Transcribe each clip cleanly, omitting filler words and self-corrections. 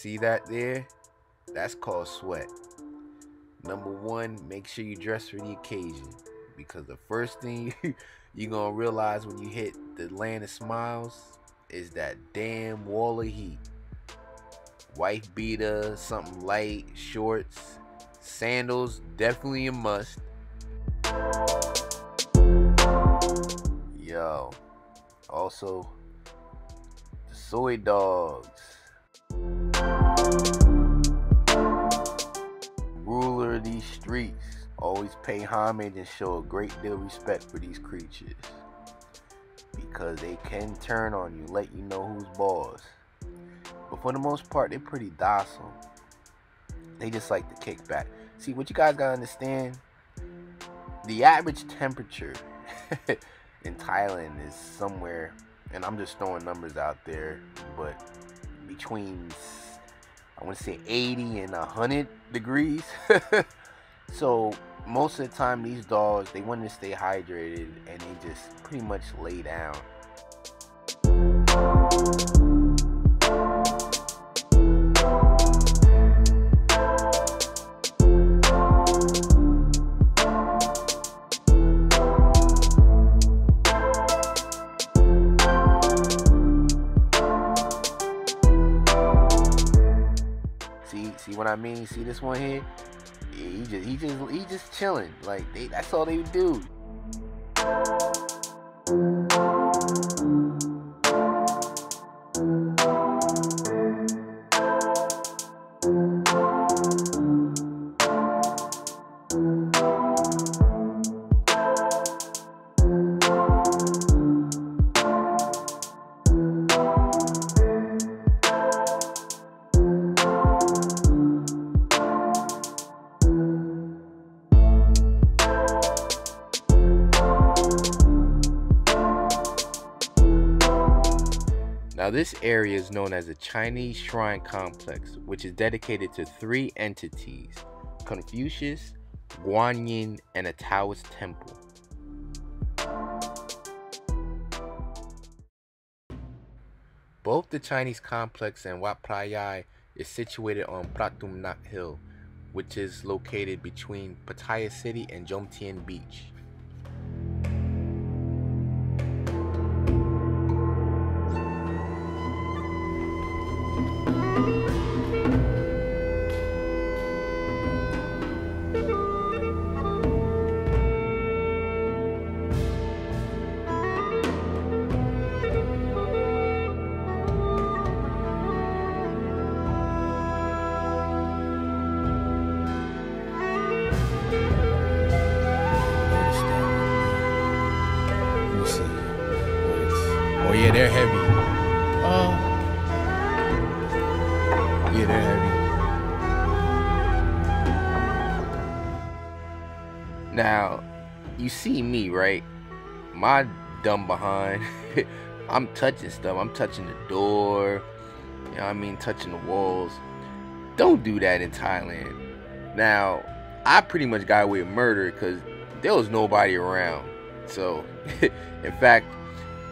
See that there? That's called sweat. Number one, make sure you dress for the occasion, because the first thing you're gonna realize when you hit the land of smiles is that damn wall of heat. Wife beater, something light, shorts, sandals, definitely a must. Yo, also the soy dogs. Ruler of these streets. Always pay homage and show a great deal of respect for these creatures, because they can turn on you, let you know who's boss. But for the most part, they're pretty docile. They just like to kick back. See, what you guys gotta understand, the average temperature in Thailand is somewhere, and I'm just throwing numbers out there, but between, I want to say 80 and 100 degrees. So most of the time, these dogs, they want to stay hydrated, and they just pretty much lay down. See what I mean? See this one here? Yeah, he just chilling. Like that's all they do. Now this area is known as the Chinese Shrine Complex, which is dedicated to 3 entities: Confucius, Guanyin, and a Taoist temple. Both the Chinese complex and Wat Phra Yai is situated on Pratumnak Hill, which is located between Pattaya City and Jomtien Beach. Oh yeah, they're heavy. Yeah, they're heavy. Now, you see me, right? My dumb behind. I'm touching stuff. I'm touching the door. You know what I mean? Touching the walls. Don't do that in Thailand. Now, I pretty much got away with murder because there was nobody around. So, in fact,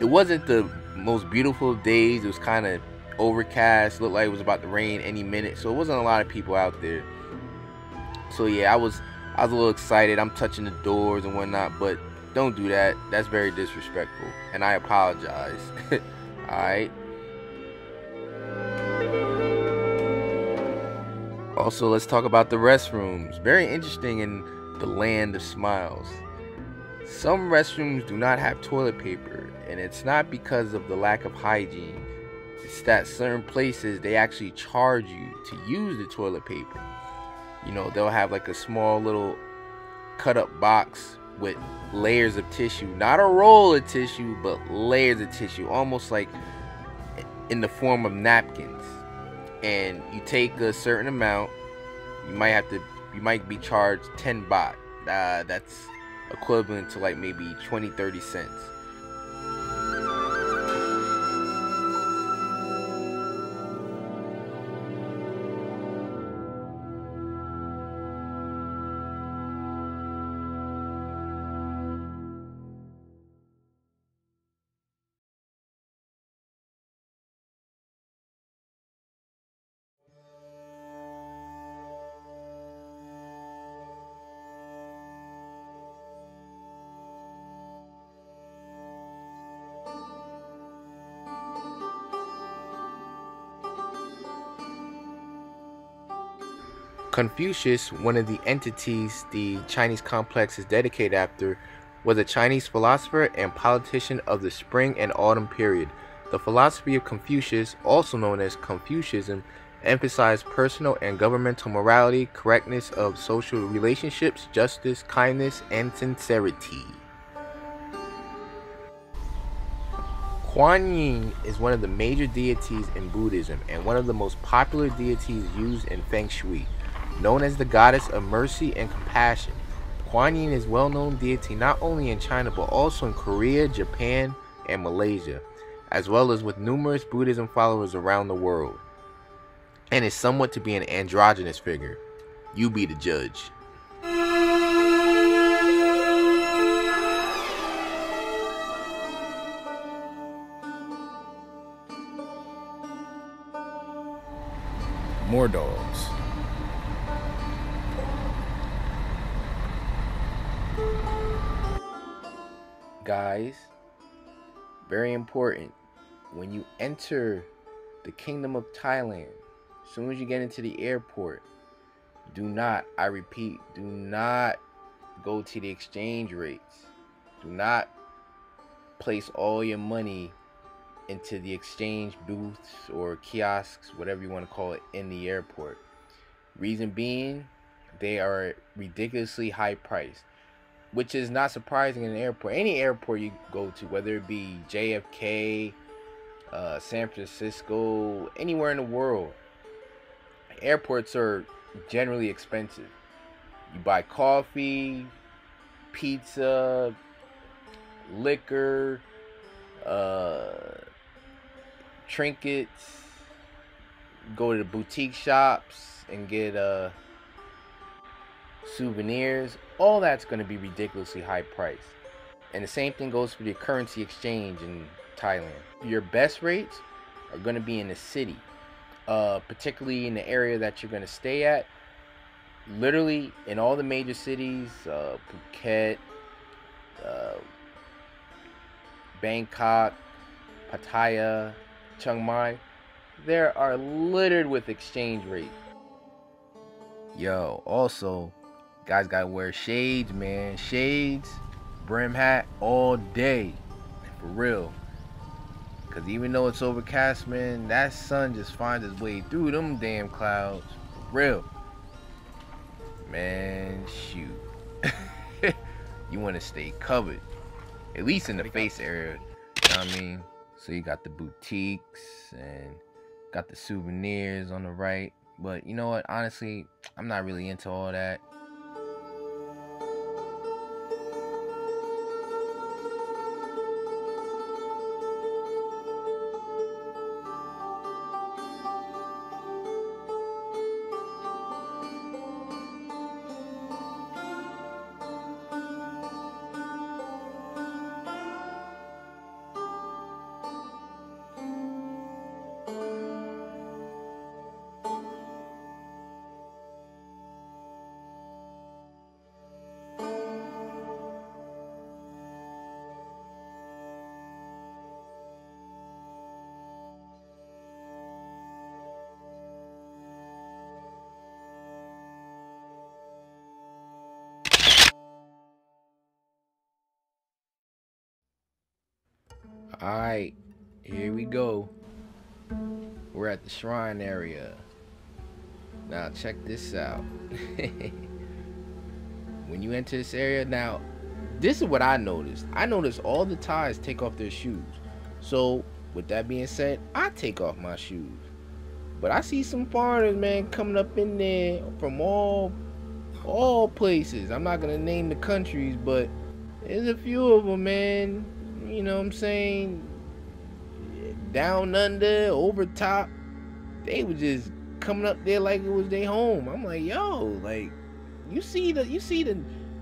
it wasn't the most beautiful of days. It was kind of overcast. Looked like it was about to rain any minute. So it wasn't a lot of people out there. So yeah, I was a little excited. I'm touching the doors and whatnot, but don't do that. That's very disrespectful, and I apologize. All right. Also, let's talk about the restrooms. Very interesting in the land of smiles. Some restrooms do not have toilet paper, and it's not because of the lack of hygiene. It's that certain places, they actually charge you to use the toilet paper. You know, they'll have like a small little cut up box with layers of tissue. Not a roll of tissue, but layers of tissue, almost like in the form of napkins. And you take a certain amount, you might be charged 10 baht. That's equivalent to like maybe 20-30 cents. Confucius, one of the entities the Chinese complex is dedicated after, was a Chinese philosopher and politician of the spring and autumn period. The philosophy of Confucius, also known as Confucianism, emphasized personal and governmental morality, correctness of social relationships, justice, kindness, and sincerity. Kuan Yin is one of the major deities in Buddhism and one of the most popular deities used in Feng Shui. Known as the goddess of mercy and compassion, Kuan Yin is a well-known deity not only in China but also in Korea, Japan, and Malaysia, as well as with numerous Buddhism followers around the world, and is somewhat to be an androgynous figure. You be the judge. More dogs. Guys, very important, when you enter the Kingdom of Thailand, as soon as you get into the airport, do not, I repeat, do not go to the exchange rates. Do not place all your money into the exchange booths or kiosks, whatever you want to call it, in the airport. Reason being, they are ridiculously high priced, which is not surprising in an airport. Any airport you go to, whether it be JFK, San Francisco, anywhere in the world, airports are generally expensive. You buy coffee, pizza, liquor, trinkets, go to the boutique shops and get souvenirs. All that's going to be ridiculously high price. And the same thing goes for the currency exchange in Thailand. Your best rates are going to be in the city, particularly in the area that you're going to stay at. Literally in all the major cities, Phuket, Bangkok, Pattaya, Chiang Mai, there are littered with exchange rates. Yo, also, guys gotta wear shades, man. Shades, brim hat all day, for real. Cause even though it's overcast, man, that sun just finds its way through them damn clouds, for real. Man, shoot. You want to stay covered, at least in the face area. You know what I mean? So you got the boutiques and got the souvenirs on the right. But you know what? Honestly, I'm not really into all that. Alright, here we go. We're at the shrine area. Now check this out. When you enter this area, now this is what I noticed. I noticed all the Thais take off their shoes. So with that being said, I take off my shoes. But I see some foreigners, man, coming up in there from all places. I'm not gonna name the countries, but there's a few of them, man. You know what I'm saying? Down under, over top. They were just coming up there like it was their home. I'm like, yo, like, you see the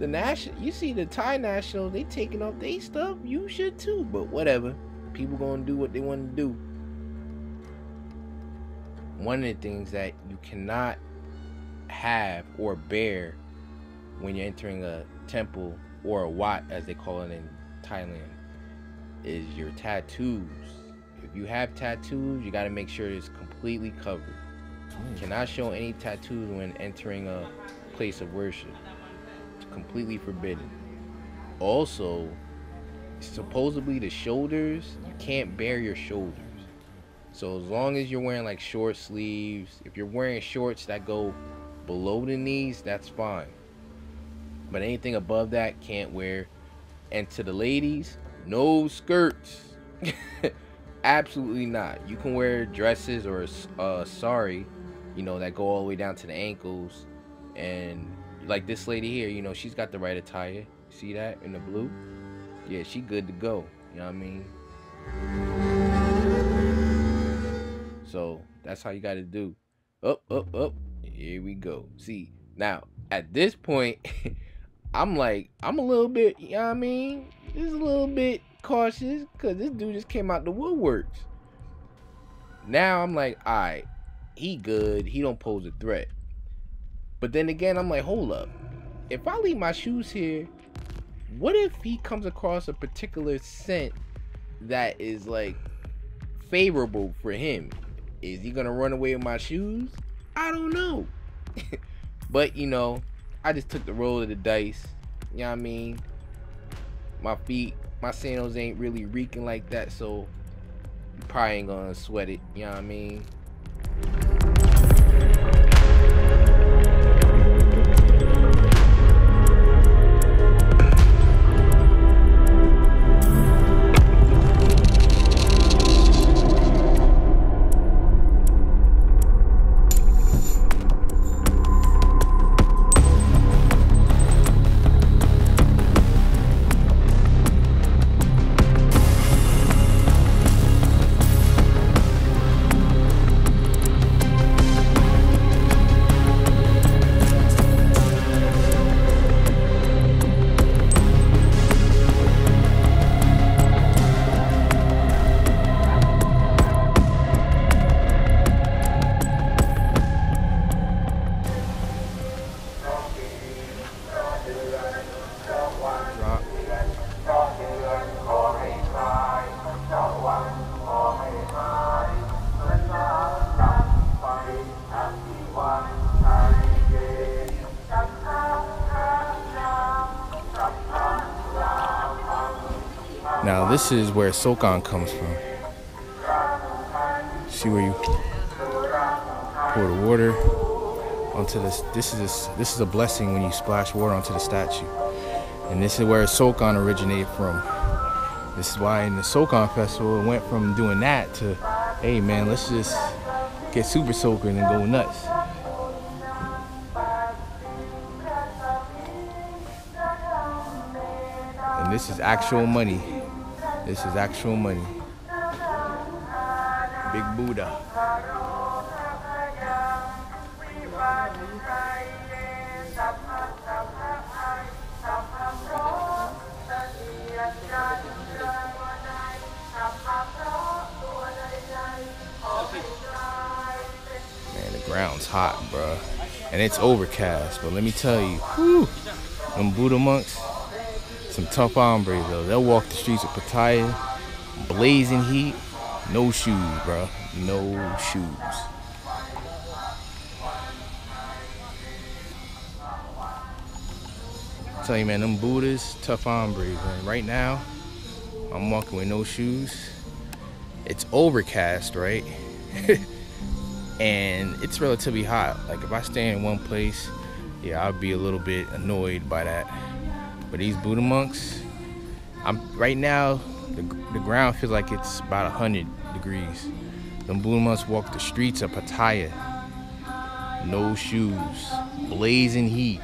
national, you see the Thai national, they taking off their stuff. You should too, but whatever. People gonna do what they want to do. One of the things that you cannot have or bear when you're entering a temple, or a wat as they call it in Thailand, is your tattoos. If you have tattoos, you got to make sure it's completely covered. Cannot show any tattoos when entering a place of worship. It's completely forbidden. Also, supposedly the shoulders, you can't bare your shoulders. So as long as you're wearing like short sleeves, if you're wearing shorts that go below the knees, that's fine. But anything above that, can't wear. And to the ladies, no skirts. Absolutely not. You can wear dresses or a sari, you know, that go all the way down to the ankles. And like this lady here, you know, she's got the right attire. See that in the blue? Yeah, she good to go. You know what I mean? So that's how you got to do. Up, up, up. Here we go. See, now at this point, I'm a little bit, you know what I mean? Just a little bit cautious because this dude just came out the woodworks. Now I'm like, all right, he good. He don't pose a threat. But then again, I'm like, hold up. If I leave my shoes here, what if he comes across a particular scent that is like favorable for him? Is he gonna run away with my shoes? I don't know. But you know, I just took the roll of the dice. You know what I mean? My feet, my sandals ain't really reeking like that, so you probably ain't gonna sweat it. You know what I mean? Now this is where Sokon comes from. See where you pour the water onto this. This is a blessing when you splash water onto the statue. And this is where Sokon originated from. This is why in the Sokon festival it went from doing that to, hey man, let's just get super soaking and go nuts. And this is actual money. This is actual money. Big Buddha. Man, the ground's hot, bro. And it's overcast, but let me tell you, whew, them Buddha monks, some tough hombres though. They'll walk the streets of Pattaya, blazing heat, no shoes, bro, no shoes. I tell you, man, them Buddhas, tough hombres, man. Right now, I'm walking with no shoes. It's overcast, right? And it's relatively hot. Like if I stay in one place, yeah, I'd be a little bit annoyed by that. But these Buddha monks, right now, the ground feels like it's about 100 degrees. Them Buddha monks walk the streets of Pattaya, no shoes, blazing heat.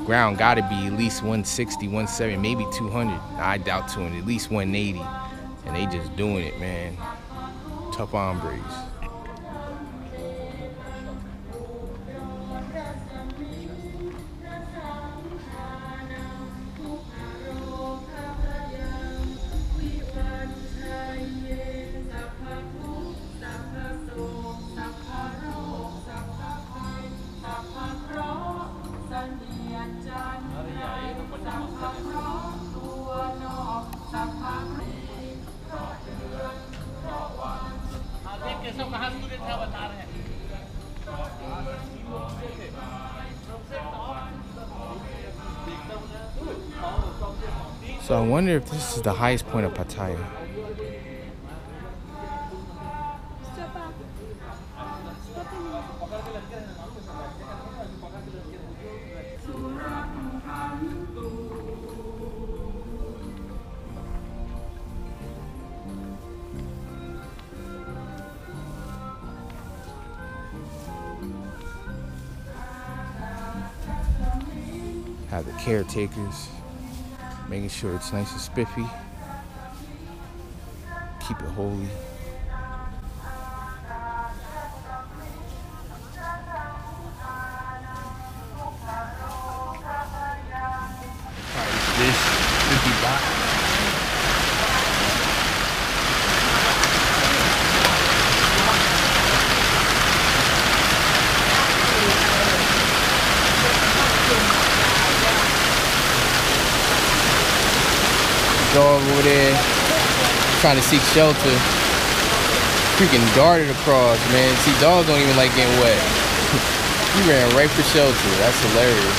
Ground gotta be at least 160, 170, maybe 200. I doubt 200, at least 180. And they just doing it, man. Tough hombres. So I wonder if this is the highest point of Pattaya. Have the caretakers making sure it's nice and spiffy. Keep it holy. This 50 baht. Dog over there trying to seek shelter. Freaking darted across, man. See, dogs don't even like getting wet. He ran right for shelter. That's hilarious.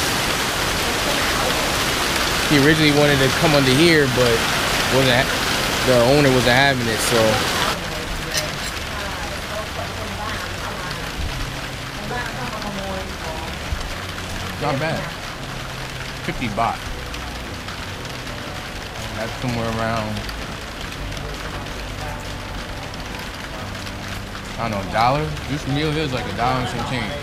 He originally wanted to come under here, but the owner wasn't having it, so. Not bad. 50 baht. That's somewhere around, I don't know, $1. This meal here is like $1 and some change.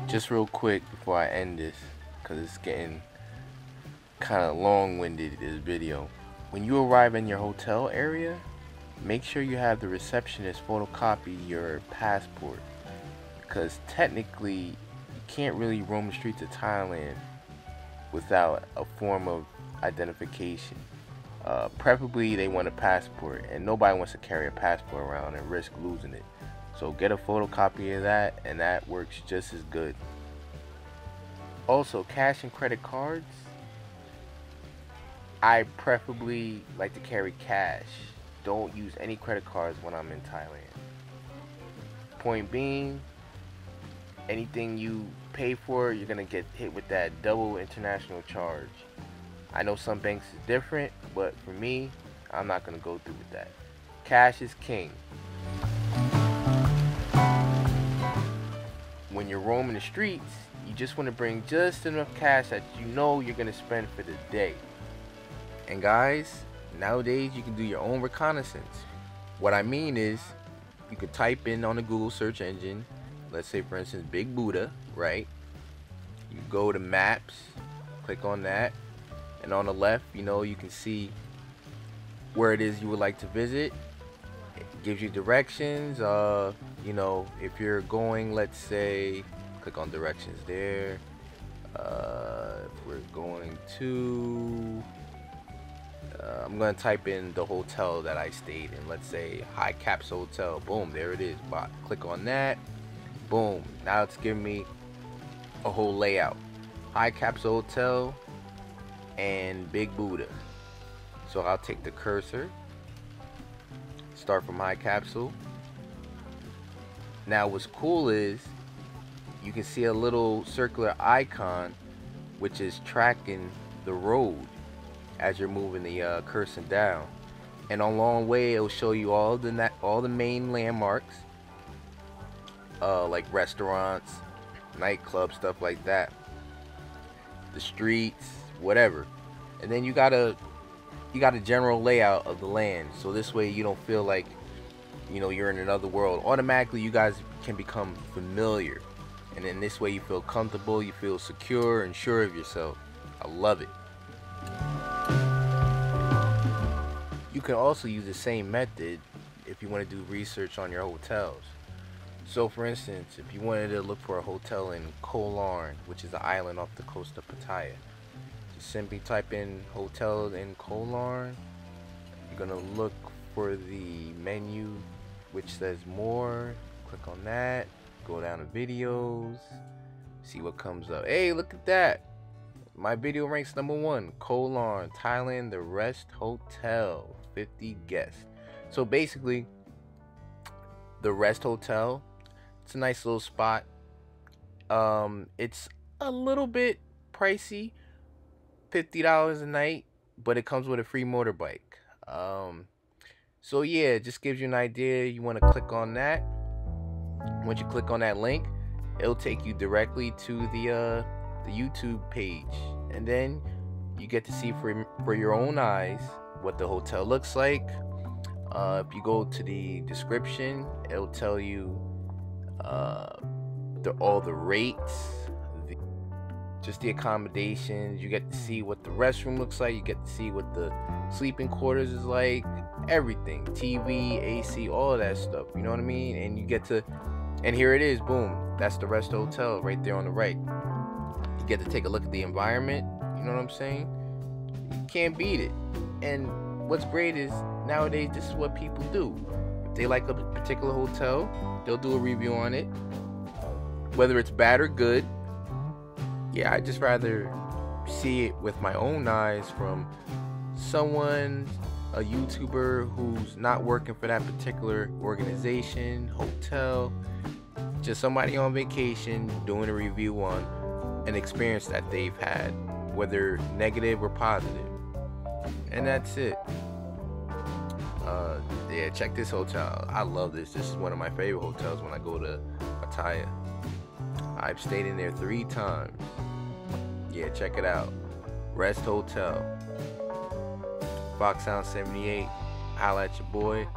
Just real quick before I end this, because it's getting kind of long-winded, this video. When you arrive in your hotel area, make sure you have the receptionist photocopy your passport, because technically you can't really roam the streets of Thailand without a form of identification. Preferably they want a passport, and nobody wants to carry a passport around and risk losing it. So get a photocopy of that, and that works just as good. Also, cash and credit cards, I preferably like to carry cash. Don't use any credit cards when I'm in Thailand. Point being, anything you pay for, you're gonna get hit with that double international charge. I know some banks is different, but for me, I'm not gonna go through with that. Cash is king. When you're roaming the streets, you just want to bring just enough cash that you know you're going to spend for the day. And guys, nowadays you can do your own reconnaissance. What I mean is, you could type in on the Google search engine, let's say for instance Big Buddha, right? You go to maps, click on that, and on the left, you know, you can see where it is you would like to visit. It gives you directions. You know, if you're going, let's say, click on directions there. If we're going to, I'm going to type in the hotel that I stayed in. Let's say High Caps Hotel. Boom, there it is. Click on that. Boom. Now it's giving me a whole layout. High Capsule Hotel and Big Buddha. So I'll take the cursor, start from High Capsule. Now what's cool is you can see a little circular icon which is tracking the road as you're moving the cursor down, and on a long way it'll show you all the main landmarks, like restaurants, nightclubs, stuff like that, the streets, whatever. And then you got a general layout of the land, so this way you don't feel like, you know, you're in another world. Automatically you guys can become familiar, and in this way you feel comfortable, you feel secure and sure of yourself. I love it. You can also use the same method if you want to do research on your hotels. So for instance, if you wanted to look for a hotel in Koh Larn, which is an island off the coast of Pattaya, just simply type in hotel in Koh Larn. You're gonna look for the menu which says more, click on that, go down to videos, see what comes up. Hey, look at that, my video ranks #1, Koh Larn, Thailand, the Rest Hotel, 50 guests. So basically, the Rest Hotel, it's a nice little spot. It's a little bit pricey, $50 a night, but it comes with a free motorbike. So yeah, it just gives you an idea. You want to click on that. Once you click on that link, it'll take you directly to the YouTube page, and then you get to see for your own eyes what the hotel looks like. If you go to the description, it'll tell you all the rates, just the accommodations. You get to see what the restroom looks like. You get to see what the sleeping quarters is like. Everything, TV, AC, all of that stuff. You know what I mean? And you get to, and here it is. Boom. That's the Rest Hotel right there on the right. You get to take a look at the environment. You know what I'm saying? You can't beat it. And what's great is nowadays this is what people do. If they like a particular hotel, they'll do a review on it, whether it's bad or good. Yeah, I just rather see it with my own eyes from someone, a YouTuber who's not working for that particular organization, hotel, just somebody on vacation doing a review on an experience that they've had, whether negative or positive. And that's it. Yeah, check this hotel. I love this. This is one of my favorite hotels when I go to Pattaya. I've stayed in there 3 times. Yeah, check it out. Rest Hotel. Fox Sound 78. Holla at your boy.